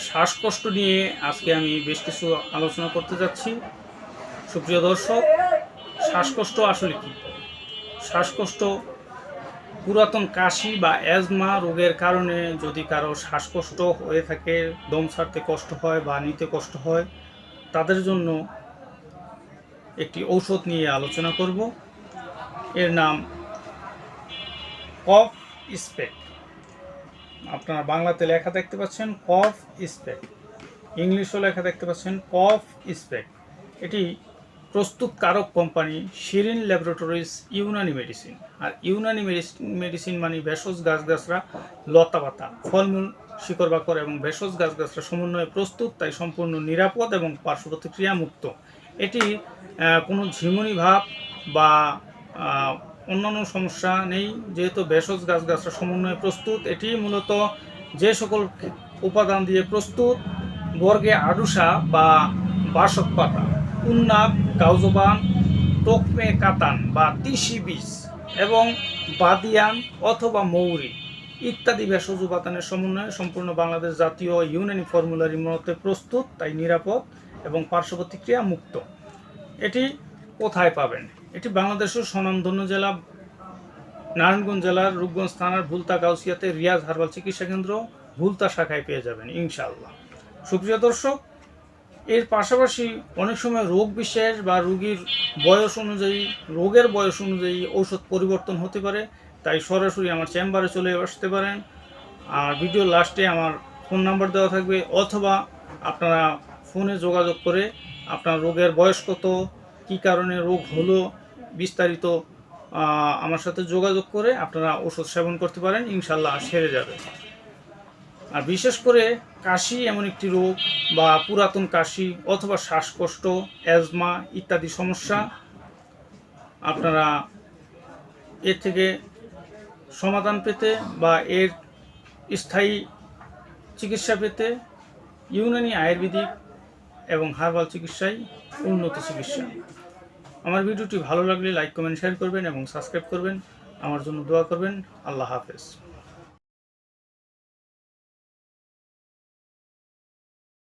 শ্বাসকষ্ট নিয়ে আজকে আমি বেশ কিছু আলোচনা করতে যাচ্ছি। সুপ্রিয় দর্শক, শ্বাসকষ্ট আসলে কি? শ্বাসকষ্ট পুরাতন কাশি বা অ্যাজমা রোগের কারণে যদি কারো শ্বাসকষ্ট হয়ে থাকে, দম ছাড়তে কষ্ট হয় বা নিতে কষ্ট হয়, তাদের জন্য একটি ঔষধ নিয়ে আলোচনা করব। এর নাম কফ স্প্রে। আপনারা বাংলাতে লেখা দেখতে পাচ্ছেন কফ স্প্রে, ইংলিশও লেখা দেখতে পাচ্ছেন কফ স্প্রে। এটি প্রস্তুতকারক company Shirin laboratories Unani medicine. আর ইউনানি মেডিসিন মানে ভেষজ গাছগাছরা, লতাপাতা, ফলমূল, শিকড় বাকড় এবং ভেষজ গাছগাছরা সমন্বয়ে প্রস্তুত, তাই সম্পূর্ণ নিরাপদ এবং পার্শ্ব প্রতিক্রিয়া মুক্ত। এটি কোনো ঝিমুনি ভাব বা অন্যান্য সমস্যা নেই, যেহেতু ভেষজ গাছগাছরা সমন্বয়ে প্রস্তুত। এটি মূলত যে সকল উপাদান দিয়ে প্রস্তুত: বর্গে আডুসা বা বাসক পাতা, উন্নাব, গাউজবান, তোকমে কাতান বা তিসি বীজ এবং বাদিয়ান অথবা মৌরি ইত্যাদি ভেষজ উপাদানের সমন্বয়ে সম্পূর্ণ বাংলাদেশ জাতীয় ইউনানি ফর্মুলারি মতে প্রস্তুত, তাই নিরাপদ এবং পার্শ্ব প্রতিক্রিয়া মুক্ত। এটি কোথায় পাবেন? এটি বাংলাদেশের স্বনামধন্য জেলা নারায়ণগঞ্জ জেলার রূপগঞ্জ থানার ভুলতা গাউসিয়াতে রিয়াজ হার্বাল চিকিৎসা কেন্দ্র ভুলতা শাখায় পেয়ে যাবেন ইনশাআল্লাহ। সুপ্রিয় দর্শক, এর পাশাপাশি অনেক সময় রোগ বিশেষ বা রোগীর বয়স অনুযায়ী, রোগের বয়স অনুযায়ী ঔষধ পরিবর্তন হতে পারে, তাই সরাসরি আমার চেম্বারে চলে আসতে পারেন। আর ভিডিওর লাস্টে আমার ফোন নাম্বার দেওয়া থাকবে, অথবা আপনারা ফোনে যোগাযোগ করে আপনার রোগের বয়স কত, কী কারণে রোগ হলো, বিস্তারিত আমার সাথে যোগাযোগ করে আপনারা ওষুধ সেবন করতে পারেন, ইনশাল্লাহ সেরে যাবে। আর বিশেষ করে কাশি এমন একটি রোগ, বা পুরাতন কাশি অথবা শ্বাসকষ্ট, অ্যাজমা ইত্যাদি সমস্যা, আপনারা এর থেকে সমাধান পেতে বা এর স্থায়ী চিকিৎসা পেতে ইউনানি আয়ুর্বেদিক এবং হার্বাল চিকিৎসাই উন্নত চিকিৎসা। আমার ভিডিওটি ভালো লাগলে লাইক, কমেন্ট, শেয়ার করবেন এবং সাবস্ক্রাইব করবেন। আমার জন্য দোয়া করবেন। আল্লাহ হাফেজ।